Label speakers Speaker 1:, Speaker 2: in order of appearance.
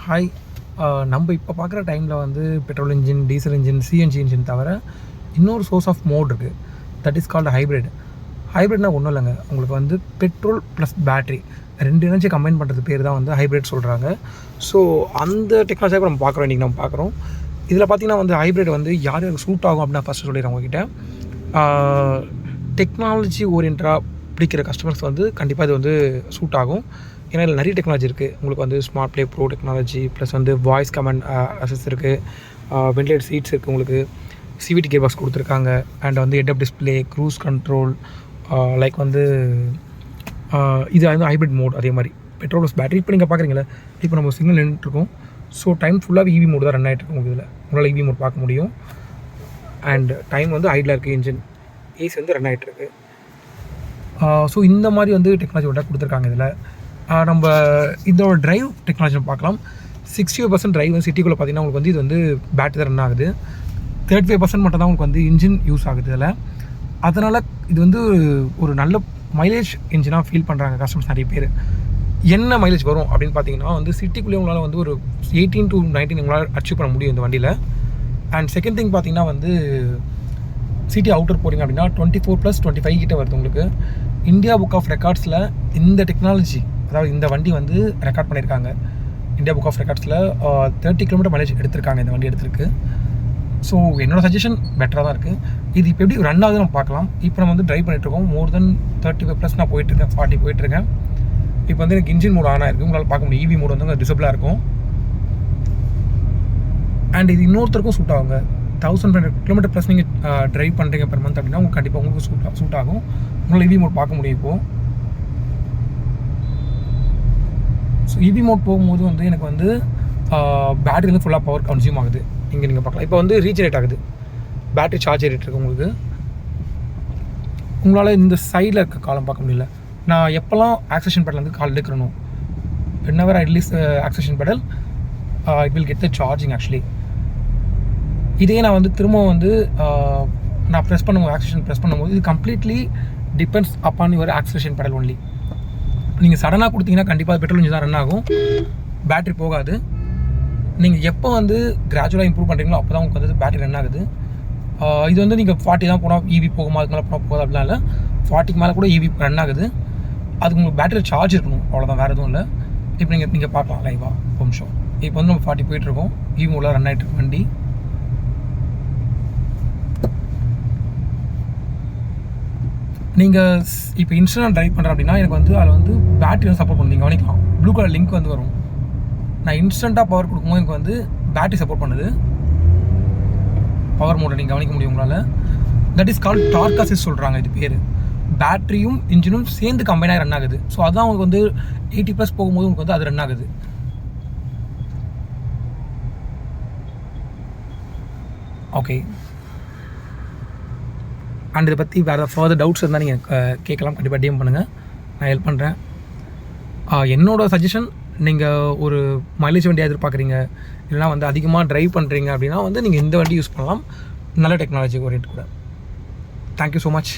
Speaker 1: Hi. நம்ம இப்போ பார்க்குற டைமில் வந்து petrol engine, diesel engine, CNG engine தவிர இன்னொரு சோர்ஸ் ஆஃப் மோட் இருக்குது. That is called hybrid. ஹைப்ரிட்னா ஒன்றும் இல்லைங்க, உங்களுக்கு வந்து petrol plus battery 2 energy combine பண்ணுறது பேர் தான் வந்து ஹைப்ரிட் சொல்கிறாங்க. ஸோ அந்த டெக்னாலஜியாக நம்ம பார்க்குறோம், இன்றைக்கி நம்ம பார்க்குறோம். இதில் பார்த்திங்கன்னா வந்து ஹைப்ரிட் வந்து யார் யாருக்கு சூட் ஆகும் அப்படின்னு நான் ஃபஸ்ட்டு சொல்லிடுறேன் உங்ககிட்ட. டெக்னாலஜி ஓரியன்டாக பிடிக்கிற கஸ்டமர்ஸ் வந்து கண்டிப்பாக இது வந்து சூட் ஆகும். ஏன்னா இதில் நிறைய டெக்னாலஜி இருக்குது. உங்களுக்கு வந்து smart play bro technology plus வந்து வாய்ஸ் கமெண்ட் அசஸ் இருக்குது, வென்டிலேட்டர் சீட்ஸ் இருக்குது, உங்களுக்கு சிவிடி கேர் பாக்ஸ் கொடுத்துருக்காங்க, அண்ட் வந்து ஹெட் அப் டிஸ்பிளே, க்ரூஸ் கண்ட்ரோல், லைக் வந்து இது வந்து ஹைப்ரிட் மோட். அதே மாதிரி பெட்ரோல் ப்ளஸ் பேட்டரி. இப்போ நீங்கள் பார்க்குறீங்களா, இப்போ நம்ம சிக்னல் நின்றுட்டுருக்கோம். ஸோ டைம் ஃபுல்லாக இவி மோடு தான் ரன் ஆகிட்டு இருக்கும். இதில் உங்களால் இவி மோட் பார்க்க முடியும். அண்ட் டைம் வந்து ஐடில் இருக்குது, இன்ஜின் ஏசி வந்து ரன் ஆகிட்டுருக்கு. ஸோ இந்த மாதிரி வந்து டெக்னாலஜியோட கொடுத்துருக்காங்க. இதில் நம்ம இதோட ட்ரைவ் டெக்னாலஜி பார்க்கலாம். 60% ட்ரைவ் வந்து சிட்டிக்குள்ளே பார்த்திங்கன்னா உங்களுக்கு வந்து இது வந்து பேட்டரி தான் ரன் ஆகுது. 35% மட்டும் தான் உங்களுக்கு வந்து இன்ஜின் யூஸ் ஆகுது இதில். அதனால் இது வந்து ஒரு நல்ல மைலேஜ் இன்ஜினாக ஃபீல் பண்ணுறாங்க கஸ்டமர்ஸ் நிறைய பேர். என்ன மைலேஜ் வரும் அப்படின்னு பார்த்தீங்கன்னா வந்து சிட்டிக்குள்ளே உங்களால் வந்து ஒரு 18 to 19 உங்களால் அச்சீவ் பண்ண முடியும் இந்த வண்டியில். அண்ட் செகண்ட் திங் பார்த்தீங்கன்னா வந்து சிட்டி அவுட்டர் போகிறீங்க அப்படின்னா 24+25 கிட்ட வருது உங்களுக்கு. இந்தியா புக் ஆஃப் ரெக்கார்ட்ஸில் இந்த டெக்னாலஜி, அதாவது இந்த வண்டி வந்து ரெக்கார்ட் பண்ணியிருக்காங்க. இந்தியா புக் ஆஃப் ரெக்கார்ட்ஸில் 30 கிலோமீட்டர் மைலேஜ் எடுத்திருக்காங்க இந்த வண்டி எடுத்திருக்கு. ஸோ என்னோடய சஜஷன் பெட்டராக தான் இருக்குது. இது இப்போ எப்படி ரன் ஆகுது நம்ம பார்க்கலாம். இப்போ நம்ம வந்து ட்ரைவ் பண்ணிட்டுருக்கோம். மோர் தென் 35+ நான் போயிட்டுருக்கேன், 40 போயிட்டுருக்கேன். இப்போ வந்து எனக்கு இன்ஜின் மோட் ஆன் ஆகிருக்கு, உங்களால் பார்க்க முடியும். இவி மோட் வந்து டிசபிளாக இருக்கும். அண்ட் இது இன்னொருத்தருக்கும் சூட் ஆகுங்க. 1500 கிலோமீட்டர்+ நீங்கள் ட்ரைவ் பண்ணுறீங்க பெர் மந்த் அப்படின்னா உங்களுக்கு கண்டிப்பாக உங்களுக்கு சூட் ஆகும். உங்களால் இவி மோட் பார்க்க முடியும் இப்போது. ஸோ இவி மோட் போகும்போது வந்து எனக்கு வந்து பேட்டரி வந்து ஃபுல்லாக பவர் கன்சியூம் ஆகுது. இங்கே நீங்கள் பார்க்கலாம். இப்போ வந்து ரீஜெனரேட் ஆகுது, பேட்டரி சார்ஜ் ஏறிட்டு இருக்கு உங்களுக்கு. உங்களால் இந்த சைடில் இருக்க காலம் பார்க்க முடியல. நான் எப்போல்லாம் ஆக்சேஷன் பெடல் வந்து கால் எடுக்கணும், whenever I release accession pedal it will get the charging actually. இதே நான் வந்து திரும்ப வந்து நான் ப்ரெஸ் பண்ணும்போது, ஆக்சேஷன் ப்ரெஸ் பண்ணும்போது இது completely depends upon your acceleration pedal only. நீங்கள் சடனாக கொடுத்தீங்கன்னா கண்டிப்பாக பெட்ரோல் இன்ஜின் தான் ரன் ஆகும், பேட்ரி போகாது. நீங்கள் எப்போ வந்து கிராஜுவலாக இம்ப்ரூவ் பண்ணுறீங்களோ அப்போ தான் உங்களுக்கு வந்து பேட்டரி ரன் ஆகுது. இது வந்து நீங்கள் 40 தான் போனால் இவி போகுமா, அதுக்கு மேலே போனால் போகாது அப்படிலாம் இல்லை. 40க்கு மேலே கூட இவி ரன் ஆகுது. அதுக்கு உங்களுக்கு பேட்டரியில் சார்ஜ் இருக்கணும், அவ்வளோதான், வேறு எதுவும் இல்லை. இப்போ நீங்கள் பார்க்கலாம் லைவாக ஒரு நிமிஷம். இப்போ வந்து நம்ம 40 போயிட்டுருக்கோம், இவி உள்ள ரன் ஆகிட்டு இருக்கு வண்டி. நீங்கள் இப்போ இன்ஸ்டன்ட் ட்ரைவ் பண்ணுறேன் அப்படின்னா எனக்கு வந்து அதில் வந்து பேட்டரி வந்து சப்போர்ட் பண்ணுங்க. கவனிக்கலாம், ப்ளூ கலர் லிங்க் வந்து வரும். நான் இன்ஸ்டண்ட்டாக பவர் கொடுக்கும்போது எனக்கு வந்து பேட்டரி சப்போர்ட் பண்ணுது, பவர் மோட்டை நீங்கள் கவனிக்க முடியும் உங்களால். That is called torque assist சொல்கிறாங்க இது பேர். பேட்டரியும் இன்ஜினும் சேர்ந்து கம்பைனாக ரன் ஆகுது. ஸோ அதுதான் உங்களுக்கு வந்து 80+ போகும்போது உங்களுக்கு வந்து அது ரன் ஆகுது. ஓகே. அண்ட் இதை பற்றி வேறு ஃபர்தர் டவுட்ஸ் இருந்தால் நீங்கள் கேட்கலாம், கண்டிப்பாக டிஎம் பண்ணுங்கள், நான் ஹெல்ப் பண்ணுறேன். என்னோடய சஜஷன், நீங்கள் ஒரு மைலேஜ் வண்டியாக எதிர்பார்க்குறீங்க, இல்லைனா வந்து அதிகமாக ட்ரைவ் பண்ணுறீங்க அப்படின்னா வந்து நீங்கள் இந்த வண்டி யூஸ் பண்ணலாம், நல்ல டெக்னாலஜி ஓரியன்ட் கூட. Thank you so much.